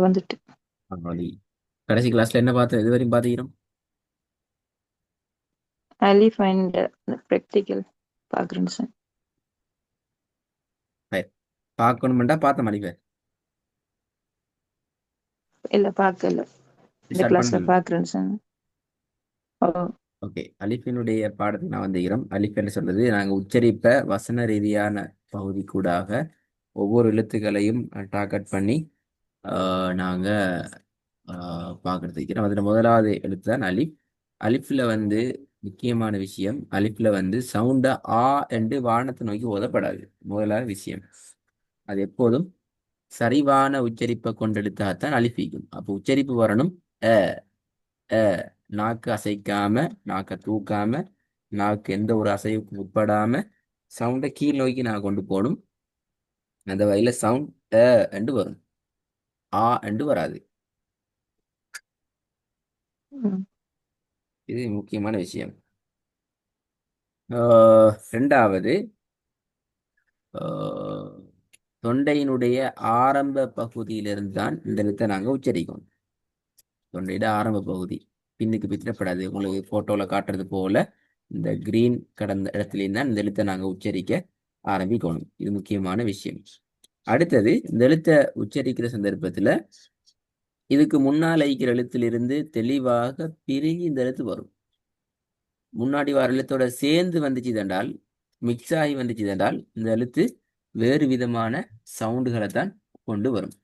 வந்துட்டு மதி. கடைசி கிளாஸ்ல என்ன பார்த்து இது வரையும் பாத்துக்கிறோம்? அலிஃப் அண்ட் ப்ராக்டிக்கல் பார்க்குறேன் சார். பார்க்கணுமெண்டா பார்த்த மதிப்பை இல்லை பார்க்கல, இந்த ஸ்டார்ட் கிளாஸ்ல பண்ணல. பார்க்குறேன் சார். ஓ. ஓகே, அலிஃபினுடைய பாடத்தை நான் வந்துக்கிறோம். அலிஃப் என்று சொல்றது நாங்கள் உச்சரிப்ப வசன ரீதியான பகுதி கூடாக ஒவ்வொரு எழுத்துக்களையும் டார்கெட் பண்ணி நாங்கள் பார்க்கறது இருக்கிறோம். அதில் முதலாவது எழுத்து தான் அலிஃப். அலிஃப்ல வந்து முக்கியமான விஷயம், அலிஃப்ல வந்து சவுண்டை ஆ என்று வானத்தை நோக்கி ஓதப்படாது. முதலாவது விஷயம், அது எப்போதும் சரிவான உச்சரிப்பை கொண்டெடுத்தாத்தான் அலிஃபிக்கும். அப்போ உச்சரிப்பு வரணும் அ அ நாக்கு அசைக்காம, நாக்கை தூக்காம, நாக்கு எந்த ஒரு அசைவுக்கும் உட்படாம சவுண்டை கீழ் நோக்கி நான் கொண்டு போகணும். அந்த வகையில சவுண்ட் என்று வரும், ஆ என்று வராது. ம். இது முக்கியமான விஷயம். ரெண்டாவது, ஆஹ், தொண்டையினுடைய ஆரம்ப பகுதியிலிருந்து தான் இந்த எழுத்தை நாங்கள் உச்சரிக்கணும். தொண்டையோட ஆரம்ப பகுதி பின்னுக்கு பித்தப்படாது. உங்களுக்கு போட்டோவில் காட்டுறது போல இந்த கிரீன் கடந்த இடத்துலையும் தான் இந்த எழுத்தை நாங்கள் உச்சரிக்க ஆரம்பிக்கணும். இது முக்கியமான விஷயம். அடுத்தது, இந்த எழுத்தை உச்சரிக்கிற சந்தர்ப்பத்தில் இதுக்கு முன்னால் ஐக்கிற எழுத்திலிருந்து தெளிவாக பிரிஞ்சு இந்த எழுத்து வரும். முன்னாடி வர எழுத்தோட சேர்ந்து வந்துச்சு தண்டால், மிக்ஸ் ஆகி வந்துச்சு தண்டால், இந்த எழுத்து வேறு விதமான சவுண்டுகளை தான் கொண்டு வரும்.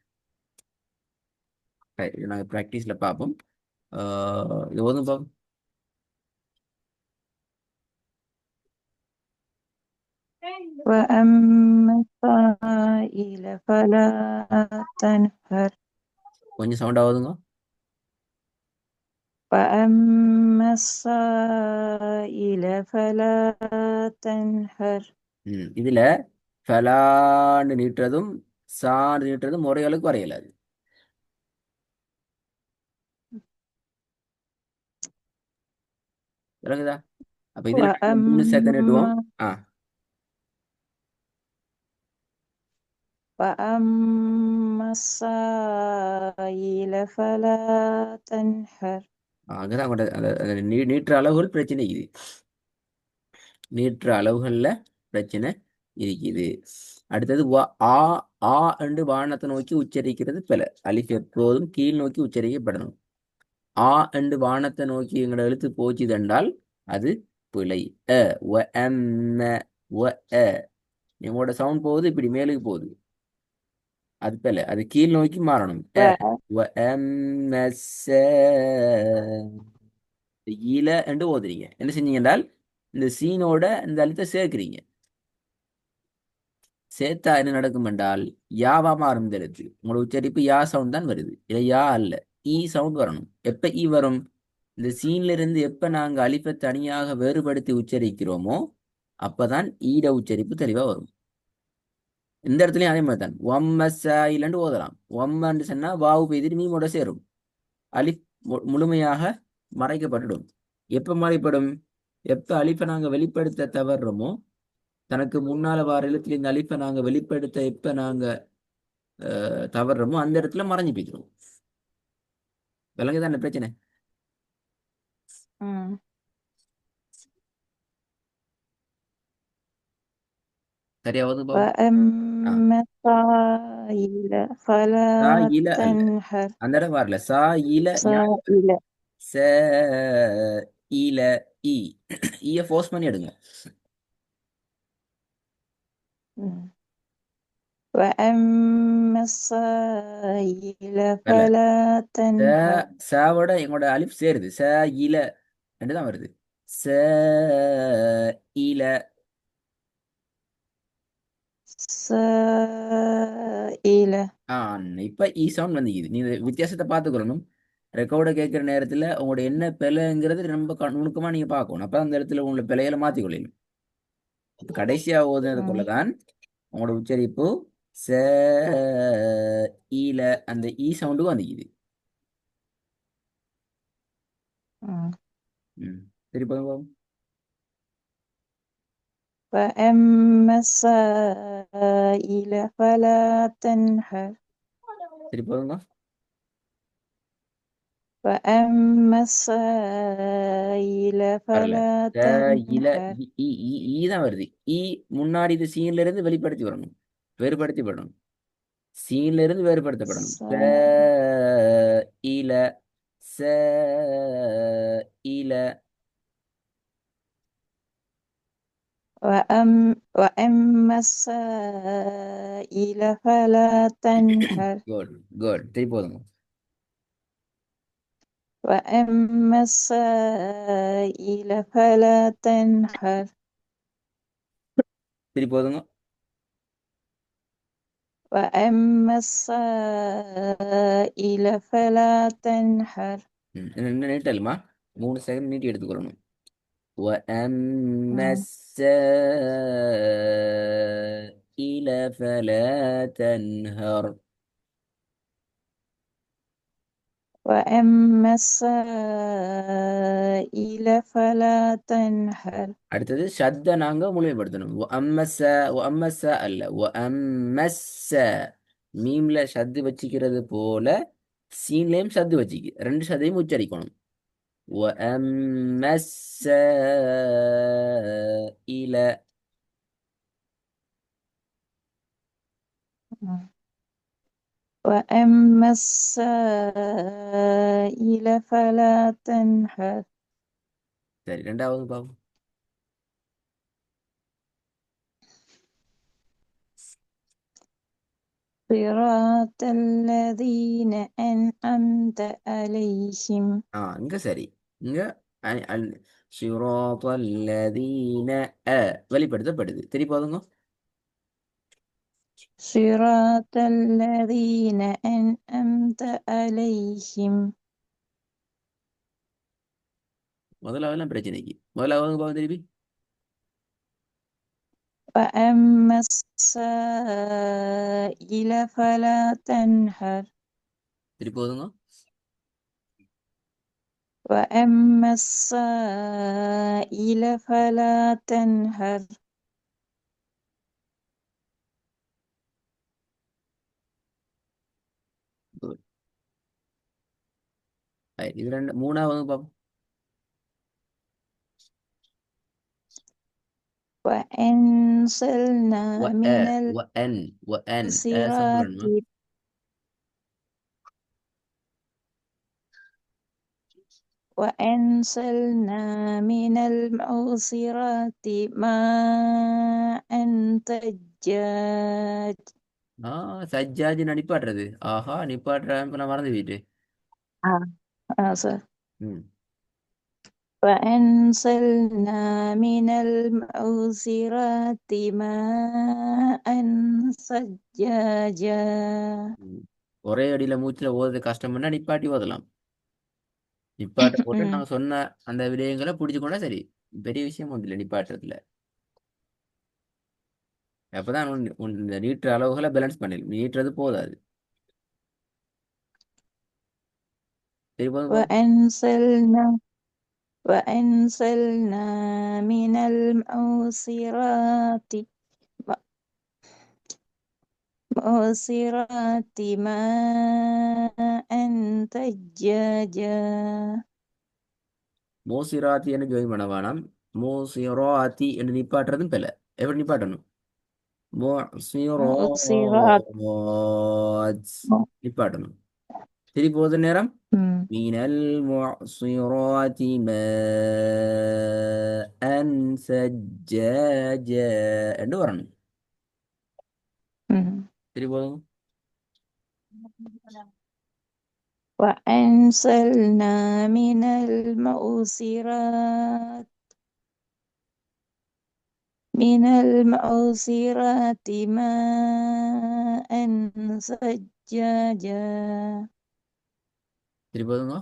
இது நாங்கள் ப்ராக்டிஸில் பார்ப்போம். இது ஓதும் பார்ப்போம். وأما السائل فلا تنهر. கொஞ்சம் சவுண்டாக ஓதுங்க. وأما السائل فلا تنهر. இதுல ஃபலான்னு நீட்டுறதும் சான்னு நீட்டுறதும் ஒரே அளவுக்கு வரையலாது. விளங்குதா? அப்ப இதுல நாங்க மூணு சேர்த்து நீட்டுவோம். وأما ஆ وأما السائل فلا تنهر. அங்கதான் கொண்ட அந்த நீட்டுற அளவுகள் பிரச்சனை இருக்குது. நீட்டுற அளவுகள்ல பிரச்சனை இருக்குது. அடுத்தது ஆ ஆ என்று வானத்தை நோக்கி உச்சரிக்கிறது பிழை. அலிஃப் எப்போதும் கீழ் நோக்கி உச்சரிக்கப்படணும். ஆ என்று வானத்தை நோக்கி எங்களோட எழுத்து போச்சு தண்டால் அது பிழை. அ வ அம்ம வ அ எங்களோட சவுண்ட் போகுது இப்படி மேலுக்கு போகுது, அது பிழை. அது கீழ் நோக்கி மாறணும். அ و- வ அம்ம ஸ. ஈல என்று ஓதுறீங்க, என்ன செஞ்சீங்க என்றால் இந்த சீனோட இந்த எழுத்தை சேர்க்கிறீங்க. சேர்த்தா என்ன நடக்கும் என்றால் யாவா மாறும். இந்த எழுத்து உங்களோட உச்சரிப்பு யா சவுண்ட் தான் வருது, இல்லை யா அல்ல, ஈ சவுண்ட் வரணும். எப்ப ஈ வரும்? இந்த சீன்ல இருந்து எப்ப நாங்க அலிஃபை தனியாக வேறுபடுத்தி உச்சரிக்கிறோமோ அப்பதான் ஈட உச்சரிப்பு தெளிவா வரும். இந்த இடத்துலயும் அதே மாதிரி தான் ஒம்ம சாயிலண்டு ஓதலாம். ஒம்மன்னு சொன்னா வாவு பெய்திட்டு மீமோட சேரும். அலிஃப் முழுமையாக மறைக்கப்பட்டுடும். எப்ப மறைப்படும்? எப்ப அலிஃபை நாங்க வெளிப்படுத்த தவறுறோமோ, தனக்கு முன்னால வார எழுத்துல இந்த அலிஃபை நாங்க வெளிப்படுத்த எப்ப நாங்க தவறுறோமோ அந்த இடத்துல மறைஞ்சு போய்க்கிறோம். விலங்குதான் பிரச்சனை. ம். சரியாவது பாவம். ஆ وأما السائل فلا சா இல அல்ல, تنهر. அந்த இடம் வரல. சா இல யா سائل. ச ஈல ஈ ஈய ஃபோர்ஸ் பண்ணி எடுங்க. ம். وأما السائل வேலை. فلا ச تنهر. சாவோட எங்களோட அலிஃப் சேருது. ச இல ரெண்டு தான் வருது. ச இல. سائل. ஆ இப்ப ஈ சவுண்ட் வந்துக்குது. நீ வித்தியாசத்தை பார்த்துக்கணும். ரெக்கார்டை கேட்குற நேரத்தில் உங்களோட என்ன பிழைங்கிறது ரொம்ப நுணுக்கமா நீங்க பார்க்கணும். அப்ப அந்த இடத்துல உங்களோட பிழைகளை மாற்றிக்கொள்ளணும். இப்ப கடைசியா ஓதுனது ம். போலதான் உங்களோட உச்சரிப்பு ச ஈல அந்த ஈ சவுண்டுக்கும் வந்துக்குது. ம். ம். சரி போதும். وأما السائل فلا تنهر. சரி போதுங்க. وأما السائل வரல. فلا த இல تنهر. ஈ தான் வருது. ஈ முன்னாடி இது சீன்ல இருந்து வெளிப்படுத்தி வரணும். வேறுபடுத்தி வரணும். சீன்ல இருந்து வேறுபடுத்தப்படணும். س- த இல ச இல. وأما السائل فلا تنهر. Good good. திருப்பி போதுங்க. وأما السائل فلا تنهر. திருப்பி போதுங்க. وأما السائل فلا تنهر. என்ன நீட்டலுமா 3 செகண்ட் நீட்டி எடுத்துக்கொள்ளணும். وأما مم. السائل فلا تنهر. وأما السائل فلا تنهر. அடுத்தது ஷத்த நாங்க முழுமைப்படுத்தணும். அம்மஸ அம்மஸ அல்ல அம்மஸ்ஸ. மீம்ல ஷத்து வச்சுக்கிறது போல சீன்லயும் ஷத்து வச்சுக்கு ரெண்டு ஷத்தையும் உச்சரிக்கணும். அம்மஸ்ஸ இல. مم. وأما السائل فلا تنهر. சரி, ரெண்டாவது பாவம். صراط الذين أنعمت عليهم. இங்க சரி. இங்க ஷிராத்தல்லதீன வெளிப்படுத்தப்படுது. திருப்பி போதுங்க. صراط الذين أنعمت عليهم. முதலாவதுலாம் பிரச்சனைக்கு முதலாவது பாவம் திருப்பி. وأما السائل فلا تنهر. திருப்பி போதுங்க. وأما السائل فلا تنهر. Good. இது ரெண்டு மூணாவது பாவம். وأنزلنا من وأن المعصرات. سبحان. وأنزلنا من المعصرات ماء ثجاج. சஜ்ஜாஜி நிப்பாட்டுறது. ஆஹா, நிப்பாட்டுறேன் இப்ப நான் மறந்து போயிட்டு. آه. صح. ம். وأنزلنا من المعصرات ماء ثجاجا. ம். ஒரே அடியில மூச்சுல ஓதுறது கஷ்டம்னா நிப்பாட்டி ஓதலாம். நிப்பாட்ட போட்டு ம். நாங்க சொன்ன அந்த விடயங்களை பிடிச்சுக்கொண்டா சரி. பெரிய விஷயம் ஒன்றும் இல்லை நிப்பாட்டுறதுல. அப்பதான் இந்த நீட்டுற அளவுகளை பேலன்ஸ் பண்ணிடலாம். நீட்டுறது போதாது. சரி, போதும் பாவம். وأنزلنا وأنزلنا من المعصرات ماء ثجاجا. மோசிராத்தி என்று ஜோயின் பண்ண வேணாம். மோசிராத்தி என்று நிப்பாட்டுறதும் பிள்ளை. எப்படி நிப்பாட்டணும்? معصرات. مؤصرات நிப்பாட்டணும். திருப்பி போத நேரம் مم. மினல் முஅசிராத்தி மாஅன் சஜ்ஜாஜ என்று வரணும். مم. திருப்பி போதுங்க. وأنزلنا من المعصرات ماء ثجاجا. திருப்பி போதுங்க.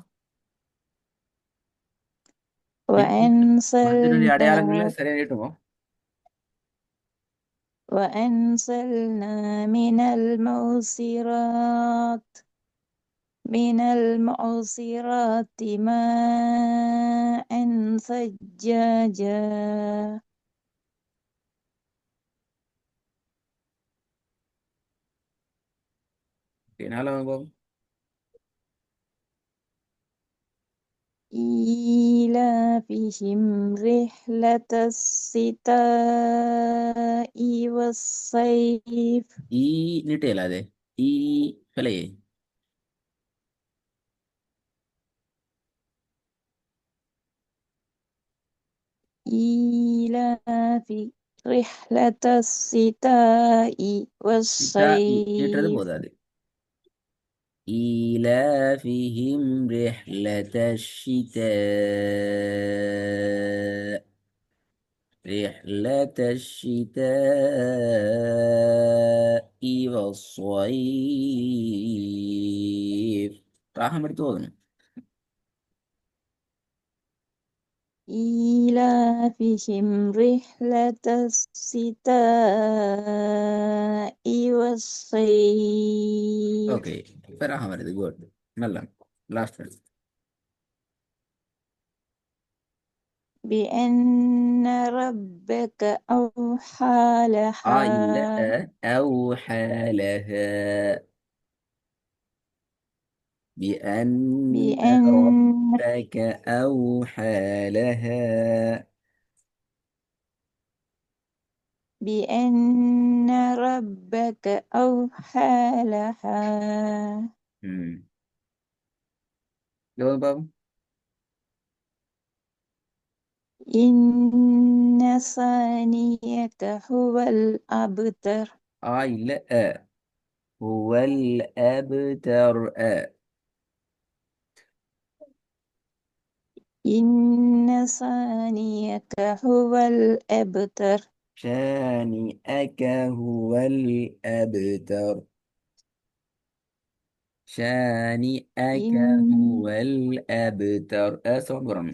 மனதினுடைய وأنزلنا அடையாளங்களை சரியா நீட்டுங்க. وأنزلنا من المعصرات ماء ثجاجا. நாலாவது பாவம். إيلافهم رحلة الشتاء والصيف ஈ நீட்ட இயலாது. ஈ பிழையே. إيلاف رحلة الشتاء சிட்டா நீட்டுறது والصيف போதாது. إيلافهم رحلة الشتاء رحلة الشتاء والصيف راح مرتوضن. إيلافهم رحلة الشتاء والصيف ஓகே, இப்போ ராக வருது. குட், நல்லா. Last word. بأن ربك أوحى இல்ல لها أوحى لها بأن بأن ربك أوحى لها. بأن ربك أوحى لها مم. جواب بابا. إن ثانيك هو الأبتر இல்ல هو الأبتر إن ثانيك هو الأبتر شانئك هو الأبتر شانئك إن هو الأبتر صبرا.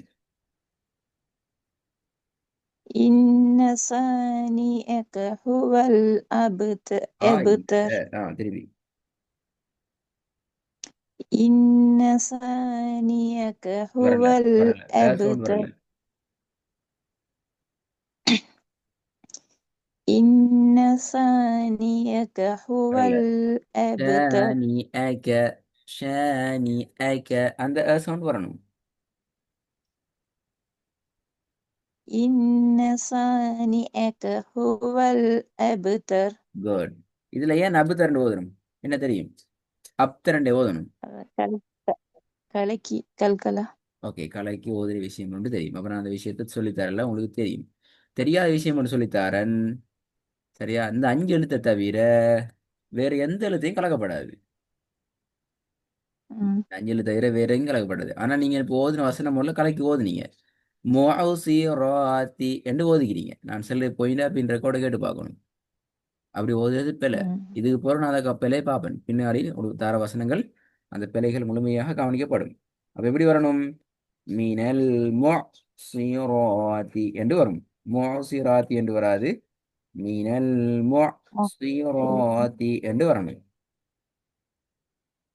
إن ثانيك هو இல்ல الأبتر திருப்பி. إن ثانيك هو வரல வரல சவுண்ட் الأبتر வரல. إن ثانيك هو வரல. الأبتر ஷானிஅக ஷானிஅக அந்த சவுண்ட் வரணும். إن ثانيك هو الأبتر குட். இதுல ஏன் அபு திரண்டு ஓதணும் என்ன தெரியும்? அப் திரண்டே ஓதணும். கல- கலக்கி கல்கலா ஓகே, கலைக்கு ஓதுற விஷயம் ஒன்று தெரியும். அப்ப நான் அந்த விஷயத்தை சொல்லித்தரல, உங்களுக்கு தெரியும். தெரியாத விஷயம் ஒன்று சொல்லித்தாரன். சரியா? இந்த 5 எழுத்தை தவிர வேற எந்த எழுத்தையும் கலக்கப்படாது. ம், 5 எழுத்தை தவிர வேற எங்கேயும் கலக்கப்படாது. ஆனா நீங்க இப்போ ஓதுன வசனம் முதல்ல கலைக்கு ஓதுனீங்க. முஅசிராத்தி என்று ஓதுக்கிறீங்க. நான் சொல்ல போயினா பின் ரெக்கார்டு கேட்டு பார்க்கணும். அப்படி ஓதுறது பிழை. ம், இதுக்கு போற நான் அதை பிழை பார்ப்பேன். பின்னாடி ஒரு தார வசனங்கள் அந்த பிழைகள் முழுமையாக கவனிக்கப்படும். அப்ப எப்படி வரணும்? மீனல் முஅசிராத்தி என்று வரும். முஅசிராத்தி என்று வராது. மீனல் ம், முஅசிராத்தி என்று வரணும்.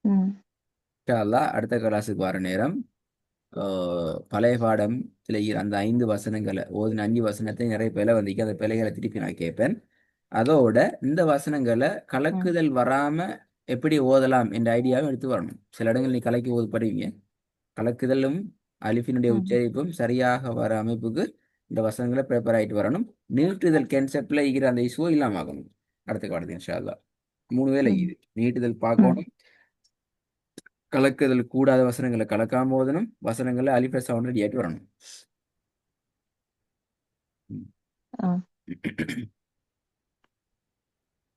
ம், இன்ஷா அல்லாஹ் அடுத்த கிளாஸுக்கு வர நேரம் பழைய பாடம் அந்த 5 வசனங்களை ஓதின 5 வசனத்தை நிறைய பிழை வந்திருக்கு. அந்த பிழைகளை திருப்பி நான் கேட்பேன். அதோட இந்த வசனங்களை ம், கலக்குதல் வராம எப்படி ஓதலாம் என்ற ஐடியாவும் எடுத்து வரணும். சில இடங்கள் நீ கலக்கி ஓதப்படுவீங்க. கலக்குதலும் அலிஃபினுடைய ம், உச்சரிப்பும் சரியாக வர அமைப்புக்கு இந்த வசனங்களை ப்ரிப்பேர் ஆகிட்டு வரணும். நீட்டுதல் கான்செப்ட்ல இருக்கிற அந்த இஷ்யூ இல்லாம ஆகணும். அடுத்த காலத்து இன்ஷா அல்லாஹ் 3 வேலை ம், இது. நீட்டுதல் ம். பார்க்கணும், கலக்குதல் கூடாத வசனங்களை கலக்காம ஓதணும், வசனங்களை அலிஃப சவுண்ட் ஆகிட்டு வரணும். ஆ.